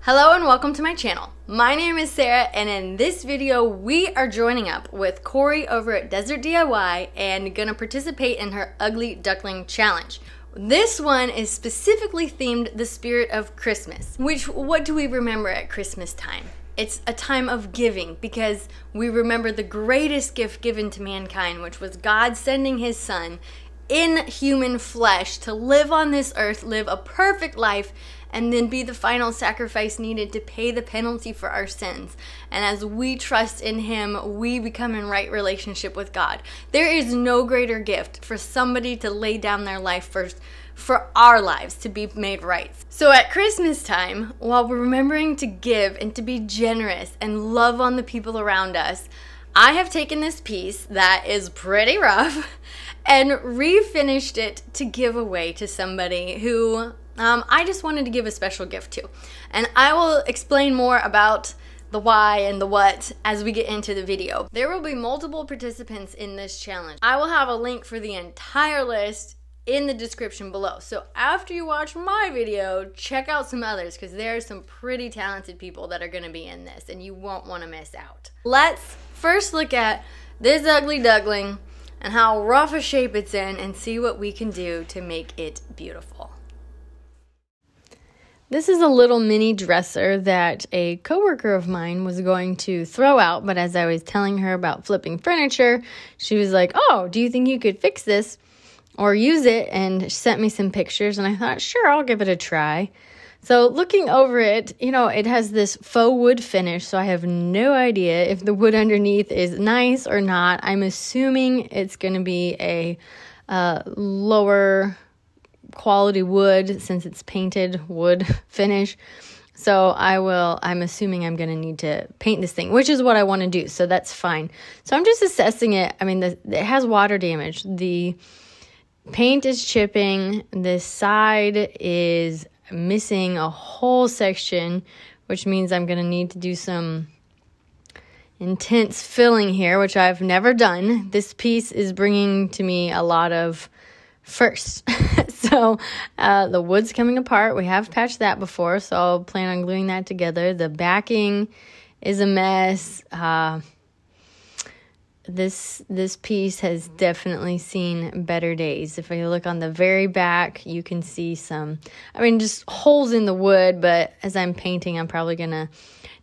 Hello and welcome to my channel. My name is Sarah, and in this video we are joining up with Corey over at Desert DIY and gonna participate in her Ugly Duckling Challenge. This one is specifically themed the spirit of Christmas, which what do we remember at Christmas time? It's a time of giving because we remember the greatest gift given to mankind, which was God sending his son in human flesh to live on this earth, live a perfect life, and then be the final sacrifice needed to pay the penalty for our sins. And as we trust in him, we become in right relationship with God. There is no greater gift for somebody to lay down their life first for our lives to be made right. So at Christmas time, while we're remembering to give and to be generous and love on the people around us, I have taken this piece that is pretty rough and refinished it to give away to somebody who I just wanted to give a special gift to. And I will explain more about the why and the what as we get into the video. There will be multiple participants in this challenge. I will have a link for the entire list in the description below. So after you watch my video, check out some others because there are some pretty talented people that are going to be in this and you won't want to miss out. Let's first look at this ugly duckling and how rough a shape it's in and see what we can do to make it beautiful. This is a little mini dresser that a coworker of mine was going to throw out, but as I was telling her about flipping furniture, she was like, "Oh, do you think you could fix this or use it?" And sent me some pictures, and I thought, sure, I'll give it a try. So looking over it, you know, it has this faux wood finish, so I have no idea if the wood underneath is nice or not. I'm assuming it's going to be a lower quality wood since it's painted wood finish. So I'm assuming I'm going to need to paint this thing, which is what I want to do. So that's fine. So I'm just assessing it. I mean, it has water damage. The paint is chipping. This side is missing a whole section, which means I'm going to need to do some intense filling here, which I've never done. This piece is bringing to me a lot of first. So the wood's coming apart. We have patched that before, so I'll plan on gluing that together. The backing is a mess. This piece has definitely seen better days. If you look on the very back, you can see some, just holes in the wood, but as I'm painting, I'm probably going to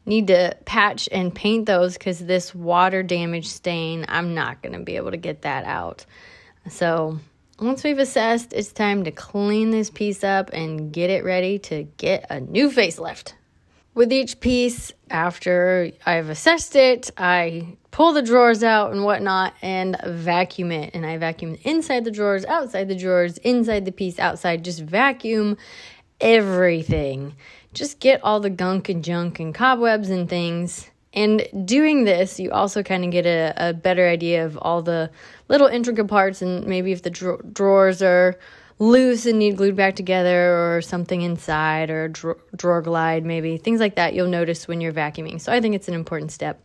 need to patch and paint those because this water damage stain, I'm not going to be able to get that out. So once we've assessed, it's time to clean this piece up and get it ready to get a new facelift. With each piece, after I've assessed it, I pull the drawers out and whatnot and vacuum it. And I vacuum inside the drawers, outside the drawers, inside the piece, outside. Just vacuum everything. Just get all the gunk and junk and cobwebs and things. And doing this, you also kind of get a better idea of all the little intricate parts and maybe if the drawers are loose and need glued back together or something inside or drawer glide maybe. Things like that you'll notice when you're vacuuming. So I think it's an important step.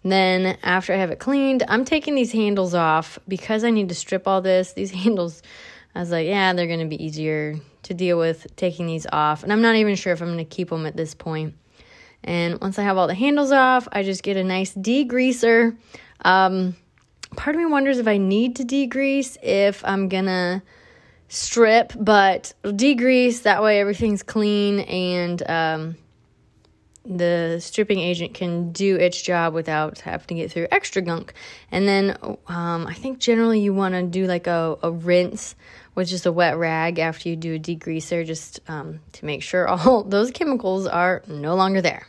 Then after I have it cleaned, I'm taking these handles off because I need to strip all this. These handles, I was like, yeah, they're going to be easier to deal with taking these off. And I'm not even sure if I'm going to keep them at this point. And once I have all the handles off, I just get a nice degreaser. Part of me wonders if I need to degrease if I'm going to strip, but degrease, that way everything's clean and the stripping agent can do its job without having to get through extra gunk. And then I think generally you want to do like a rinse with just a wet rag after you do a degreaser just to make sure all those chemicals are no longer there.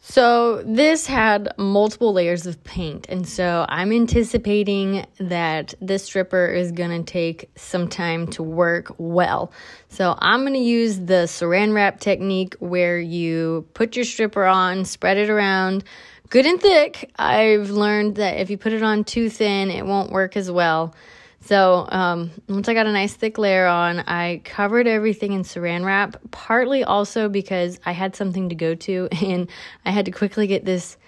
So this had multiple layers of paint, and so I'm anticipating that this stripper is going to take some time to work well. So I'm going to use the saran wrap technique where you put your stripper on, spread it around good and thick. I've learned that if you put it on too thin, it won't work as well. So once I got a nice thick layer on, I covered everything in saran wrap, partly also because I had something to go to and I had to quickly get this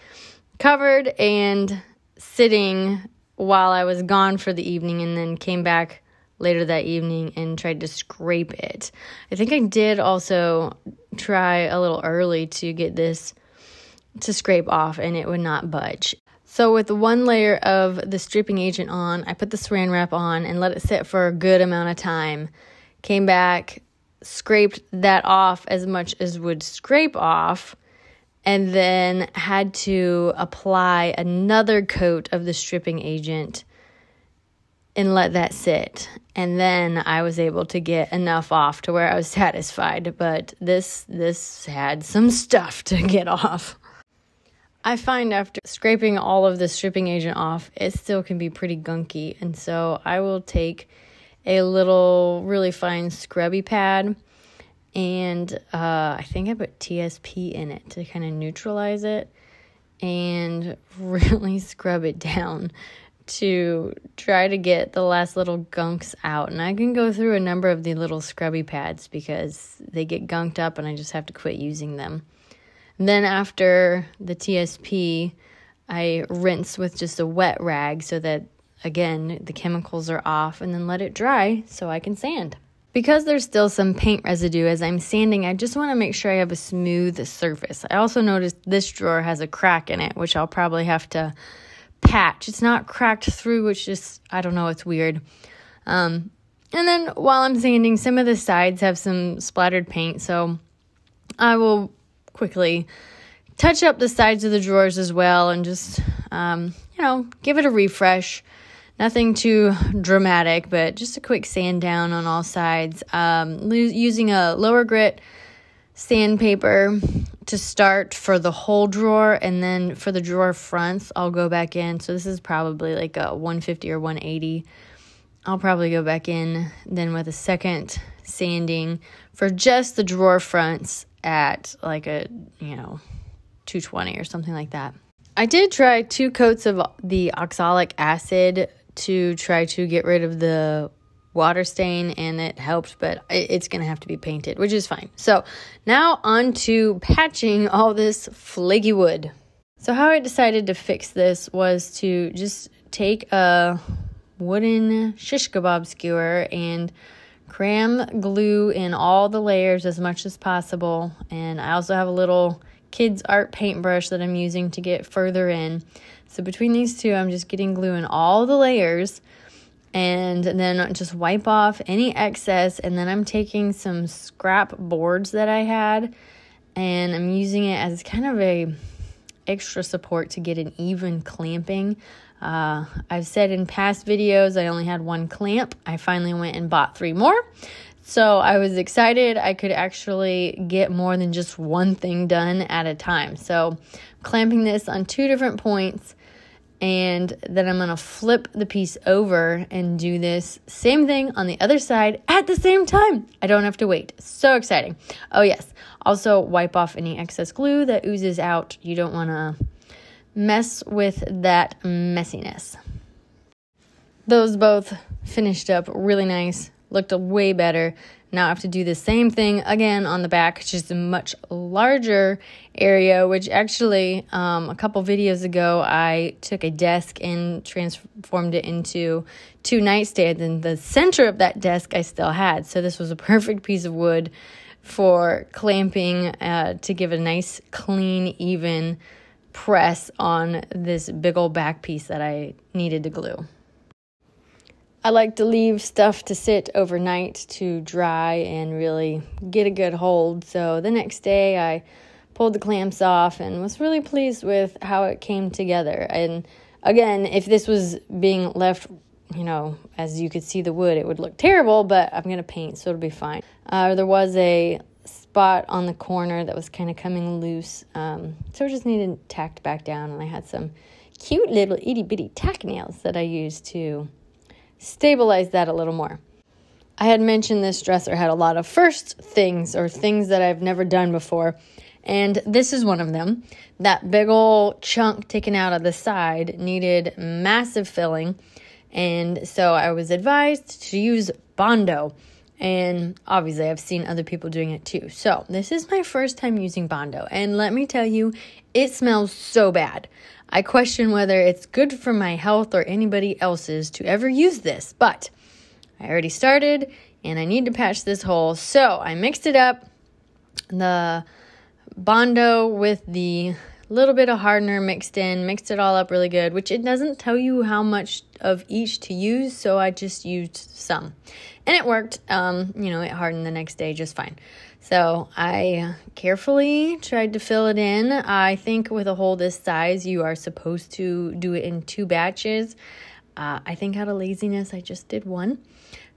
covered and sitting while I was gone for the evening and then came back later that evening and tried to scrape it. I think I did also try a little early to get this to scrape off, and it would not budge. So with one layer of the stripping agent on, I put the saran wrap on and let it sit for a good amount of time. Came back, scraped that off as much as would scrape off, and then had to apply another coat of the stripping agent and let that sit. And then I was able to get enough off to where I was satisfied. But this had some stuff to get off. I find after scraping all of the stripping agent off, it still can be pretty gunky. And so I will take a little really fine scrubby pad, and I think I put TSP in it to kind of neutralize it and really scrub it down to try to get the last little gunks out. And I can go through a number of the little scrubby pads because they get gunked up and I just have to quit using them. And then after the TSP, I rinse with just a wet rag so that, again, the chemicals are off, and then let it dry so I can sand. Because there's still some paint residue as I'm sanding, I just want to make sure I have a smooth surface. I also noticed this drawer has a crack in it, which I'll probably have to patch. It's not cracked through, which just, I don't know, it's weird. And then while I'm sanding, some of the sides have some splattered paint, so I will quickly touch up the sides of the drawers as well and just, give it a refresh. Nothing too dramatic, but just a quick sand down on all sides. Using a lower grit sandpaper to start for the whole drawer, and then for the drawer fronts, I'll go back in. So this is probably like a 150 or 180. I'll probably go back in then with a second sanding for just the drawer fronts at like a, 220 or something like that. I did try 2 coats of the oxalic acid to try to get rid of the water stain, and it helped, but it's going to have to be painted, which is fine. So now on to patching all this flaky wood. So how I decided to fix this was to just take a wooden shish kebab skewer and cram glue in all the layers as much as possible. And I also have a little kids art paintbrush that I'm using to get further in. So between these two, I'm just getting glue in all the layers, and then just wipe off any excess. And then I'm taking some scrap boards that I had, and I'm using it as kind of a extra support to get an even clamping. I've said in past videos I only had 1 clamp. I finally went and bought 3 more. So I was excited I could actually get more than just one thing done at a time. So clamping this on 2 different points, and then I'm going to flip the piece over and do this same thing on the other side at the same time. I don't have to wait. So exciting. Oh yes, also wipe off any excess glue that oozes out. You don't want to mess with that messiness. Those both finished up really nice. Looked way better. Now I have to do the same thing again on the back, just a much larger area, which actually a couple videos ago I took a desk and transformed it into 2 nightstands, and the center of that desk I still had. So this was a perfect piece of wood for clamping to give a nice, clean, even press on this big old back piece that I needed to glue. I like to leave stuff to sit overnight to dry and really get a good hold. So the next day I pulled the clamps off and was really pleased with how it came together. And again, if this was being left, as you could see the wood, it would look terrible, but I'm going to paint, so it'll be fine. There was a spot on the corner that was kind of coming loose, so it just needed tacked back down, and I had some cute little itty-bitty tack nails that I used to stabilize that a little more. I had mentioned this dresser had a lot of first things, or things that I've never done before, and this is one of them. That big old chunk taken out of the side needed massive filling, and so I was advised to use Bondo, and obviously I've seen other people doing it too. So this is my first time using Bondo, and let me tell you, it smells so bad. I question whether it's good for my health or anybody else's to ever use this, but I already started, and I need to patch this hole. So I mixed it up, the Bondo with the little bit of hardener mixed it all up really good, which it doesn't tell you how much of each to use, so I just used some. And it worked. It hardened the next day just fine. So I carefully tried to fill it in. I think with a hole this size, you are supposed to do it in 2 batches. I think out of laziness, I just did 1.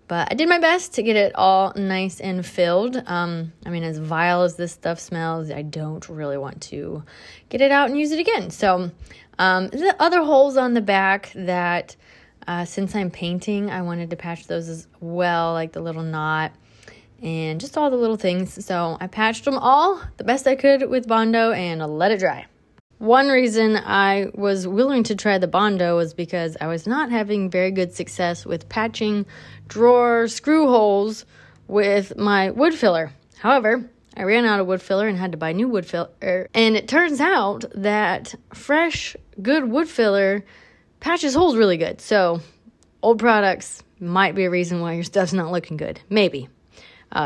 But I did my best to get it all nice and filled. As vile as this stuff smells, I don't really want to get it out and use it again. So the other holes on the back that, since I'm painting, I wanted to patch those as well, like the little knot and just all the little things. So I patched them all the best I could with Bondo and let it dry. One reason I was willing to try the Bondo was because I was not having very good success with patching drawer screw holes with my wood filler. However, I ran out of wood filler and had to buy new wood filler. And it turns out that fresh, good wood filler patches holes really good. So old products might be a reason why your stuff's not looking good. Maybe.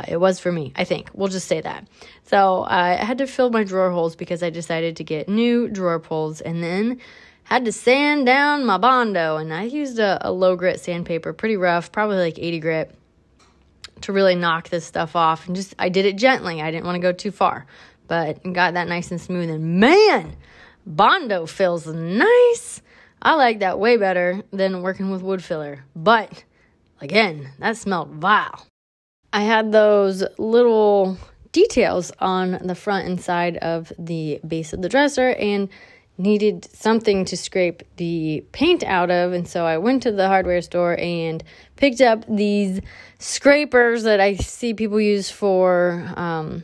It was for me, I think. We'll just say that. So I had to fill my drawer holes because I decided to get new drawer pulls, and then had to sand down my Bondo. And I used a low grit sandpaper, pretty rough, probably like 80 grit, to really knock this stuff off. And I did it gently. I didn't want to go too far, but got that nice and smooth. And man, Bondo feels nice. I like that way better than working with wood filler. But again, that smelled vile. I had those little details on the front and side of the base of the dresser and needed something to scrape the paint out of. And so I went to the hardware store and picked up these scrapers that I see people use for,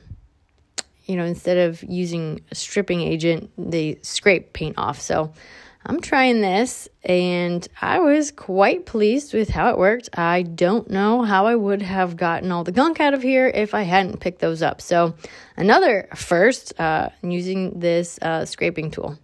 instead of using a stripping agent, they scrape paint off. So I'm trying this, and I was quite pleased with how it worked. I don't know how I would have gotten all the gunk out of here if I hadn't picked those up. So another first, using this scraping tool.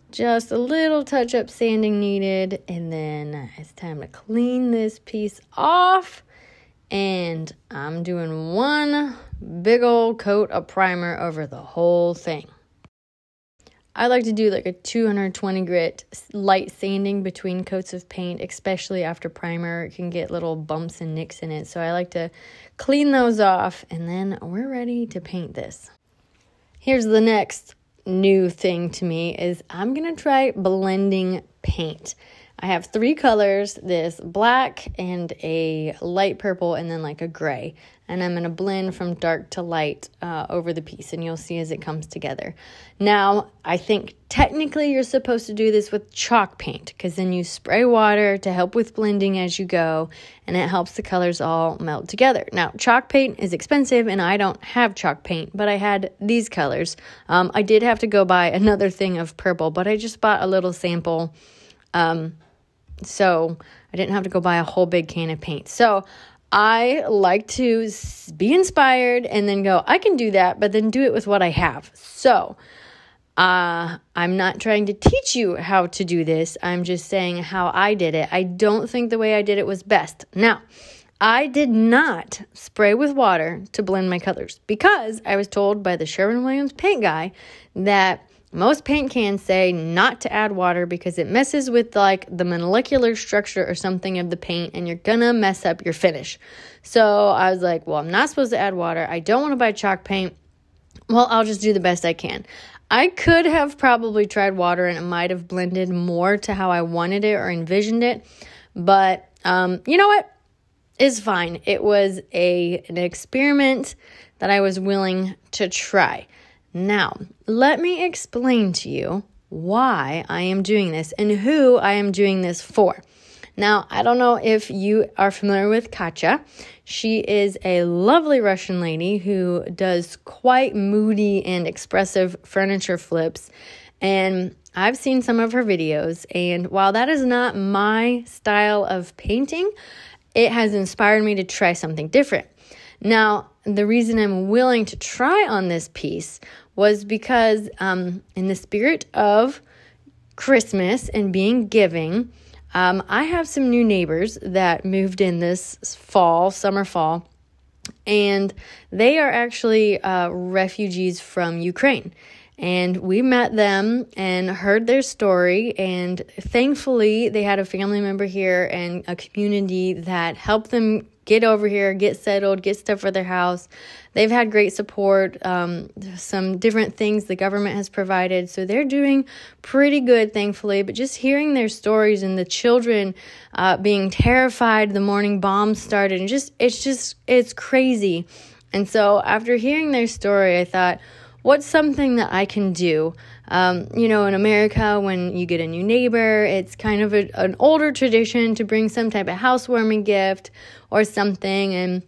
Just a little touch-up sanding needed, and then it's time to clean this piece off. And I'm doing one big old coat of primer over the whole thing. I like to do like a 220 grit light sanding between coats of paint, especially after primer. It can get little bumps and nicks in it. So I like to clean those off, and then we're ready to paint this. Here's the next new thing to me is I'm going to try blending paint. I have 3 colors, this black and a light purple and then like a gray. And I'm going to blend from dark to light over the piece, and you'll see as it comes together. Now, I think technically you're supposed to do this with chalk paint, because then you spray water to help with blending as you go, and it helps the colors all melt together. Now, chalk paint is expensive, and I don't have chalk paint, but I had these colors. I did have to go buy another thing of purple, but I just bought a little sample. So I didn't have to go buy a whole big can of paint. So I like to be inspired and then go, I can do that, but then do it with what I have. So I'm not trying to teach you how to do this. I'm just saying how I did it. I don't think the way I did it was best. Now, I did not spray with water to blend my colors because I was told by the Sherwin-Williams paint guy that most paint cans say not to add water because it messes with like the molecular structure or something of the paint, and you're gonna mess up your finish. So I was like, well, I'm not supposed to add water. I don't want to buy chalk paint. Well, I'll just do the best I can. I could have probably tried water and it might have blended more to how I wanted it or envisioned it. But you know what? It's fine. It was an experiment that I was willing to try. Now, let me explain to you why I am doing this and who I am doing this for. Now, I don't know if you are familiar with Katya. She is a lovely Russian lady who does quite moody and expressive furniture flips. And I've seen some of her videos. And while that is not my style of painting, it has inspired me to try something different. Now, the reason I'm willing to try on this piece was because in the spirit of Christmas and being giving, I have some new neighbors that moved in this summer, fall, and they are actually refugees from Ukraine. And we met them and heard their story, and thankfully they had a family member here and a community that helped them get over here, get settled, get stuff for their house. They've had great support, some different things the government has provided, so they're doing pretty good, thankfully. But just hearing their stories and the children being terrified the morning bombs started, and it's crazy. And so after hearing their story, I thought, what's something that I can do? In America, when you get a new neighbor, it's kind of an older tradition to bring some type of housewarming gift or something. And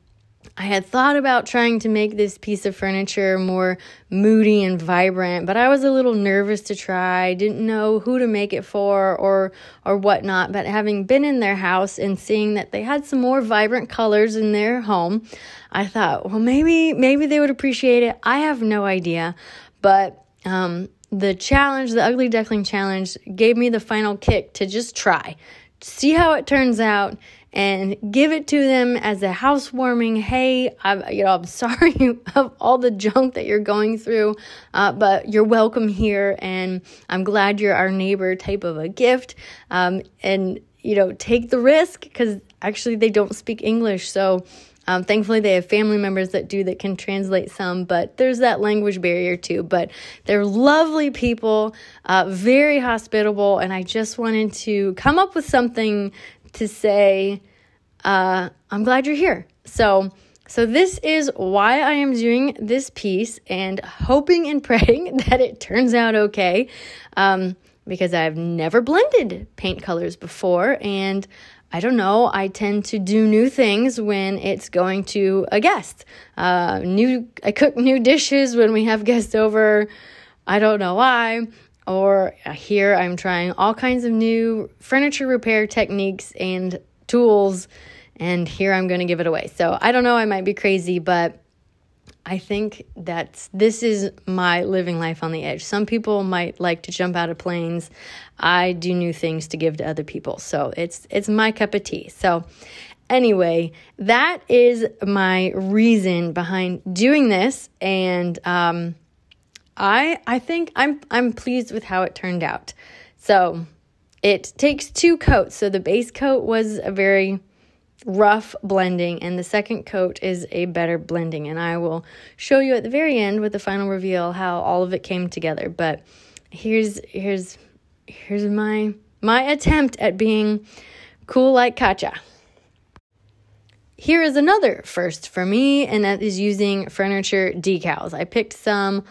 I had thought about trying to make this piece of furniture more moody and vibrant, but I was a little nervous to try. Didn't know who to make it for or whatnot. But having been in their house and seeing that they had some more vibrant colors in their home, I thought, well, maybe they would appreciate it. I have no idea. But the challenge, the Ugly Duckling Challenge, gave me the final kick to just try, see how it turns out, and give it to them as a housewarming. Hey, I'm sorry of all the junk that you're going through, but you're welcome here, and I'm glad you're our neighbor type of a gift. And take the risk, because actually they don't speak English, so thankfully they have family members that can translate some, but there's that language barrier too. But they're lovely people, very hospitable, and I just wanted to come up with something to say, I'm glad you're here. So this is why I am doing this piece, and hoping and praying that it turns out okay, because I've never blended paint colors before, and I don't know, I tend to do new things when it's going to a guest. I cook new dishes when we have guests over. I don't know why. Or here I'm trying all kinds of new furniture repair techniques and tools, and here I'm going to give it away. So I don't know, I might be crazy, but I think this is my living life on the edge. Some people might like to jump out of planes. I do new things to give to other people. So it's my cup of tea. So anyway, that is my reason behind doing this, and I think I'm pleased with how it turned out. So it takes 2 coats. So the base coat was a very rough blending, and the second coat is a better blending. And I will show you at the very end with the final reveal how all of it came together. But here's my attempt at being cool like Katja. Here is another first for me, and that is using furniture decals. I picked some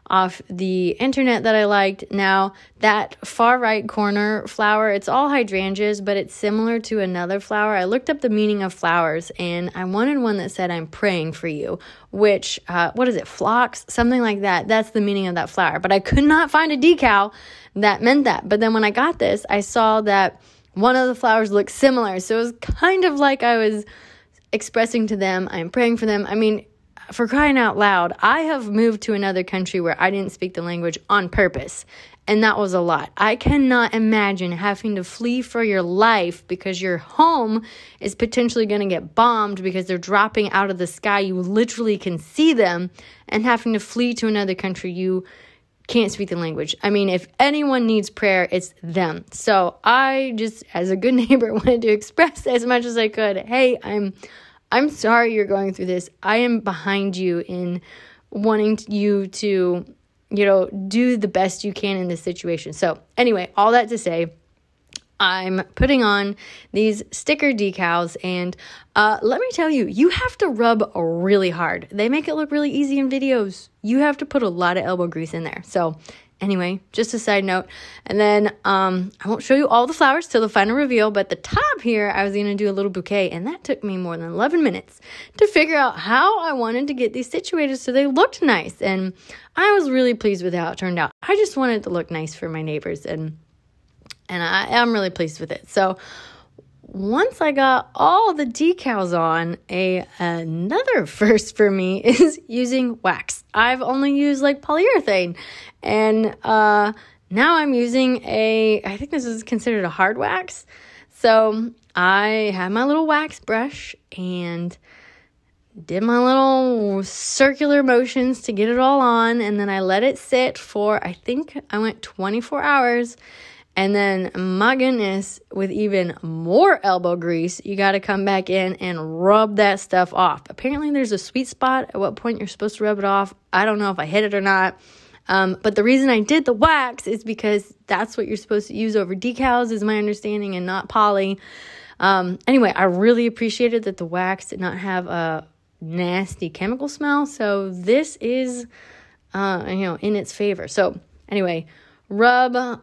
off the internet that I liked. Now, that far right corner flower, it's all hydrangeas, but it's similar to another flower. I looked up the meaning of flowers, and I wanted one that said, "I'm praying for you," which, what is it, phlox? Something like that. That's the meaning of that flower. But I could not find a decal that meant that. But then when I got this, I saw that one of the flowers looked similar. So it was kind of like I was expressing to them, I'm praying for them. I mean, for crying out loud, I have moved to another country where I didn't speak the language on purpose, and that was a lot. I cannot imagine having to flee for your life because your home is potentially going to get bombed because they're dropping out of the sky. You literally can see them, and having to flee to another country, you can't speak the language. I mean, if anyone needs prayer, it's them. So I just, as a good neighbor, wanted to express as much as I could. Hey, I'm sorry you're going through this. I am behind you in wanting you to, do the best you can in this situation. So anyway, all that to say, I'm putting on these sticker decals, and let me tell you, you have to rub really hard. They make it look really easy in videos. You have to put a lot of elbow grease in there. So anyway, just a side note. And then I won't show you all the flowers till the final reveal, but the top here, I was going to do a little bouquet, and that took me more than 11 minutes to figure out how I wanted to get these situated so they looked nice. And I was really pleased with how it turned out. I just wanted it to look nice for my neighbors, and I'm really pleased with it. So once I got all the decals on, another first for me is using wax. I've only used like polyurethane, and now I'm using I think this is considered a hard wax. So I had my little wax brush and did my little circular motions to get it all on, and then I let it sit for, I think I went 24 hours. And then, my goodness, with even more elbow grease, you got to come back in and rub that stuff off. Apparently, there's a sweet spot at what point you're supposed to rub it off. I don't know if I hit it or not. But the reason I did the wax is because that's what you're supposed to use over decals, is my understanding, and not poly. Anyway, I really appreciated that the wax did not have a nasty chemical smell. So this is, in its favor. So anyway, rub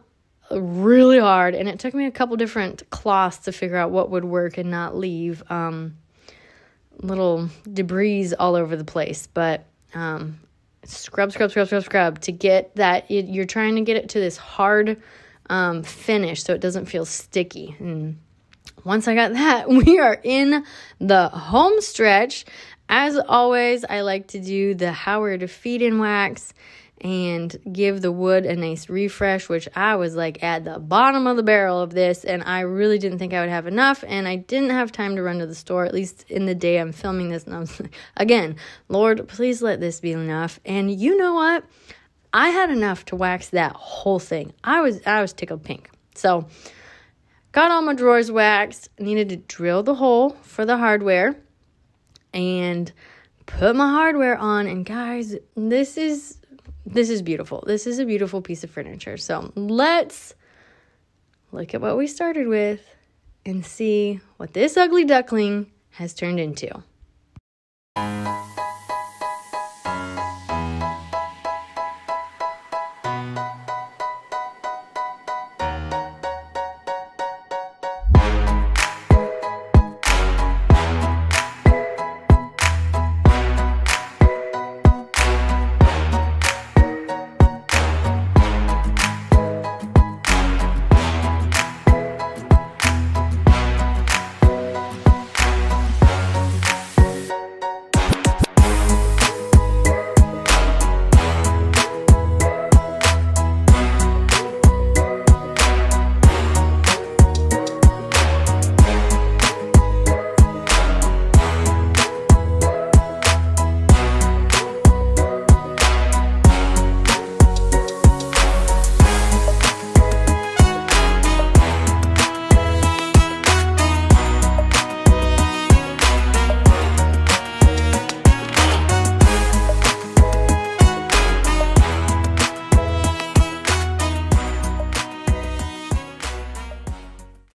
really hard, and it took me a couple different cloths to figure out what would work and not leave little debris all over the place. But scrub to get that. You're trying to get it to this hard finish so it doesn't feel sticky. And once I got that, we are in the home stretch. As always, I like to do the Howard feed-in wax and give the wood a nice refresh, which I was like at the bottom of the barrel of this, and I really didn't think I would have enough, and I didn't have time to run to the store, at least in the day I'm filming this. And I was like, again, Lord, please let this be enough. And you know what? I had enough to wax that whole thing. I was tickled pink. So got all my drawers waxed, needed to drill the hole for the hardware and put my hardware on. And guys, this is beautiful. This is a beautiful piece of furniture. So let's look at what we started with and see what this ugly duckling has turned into.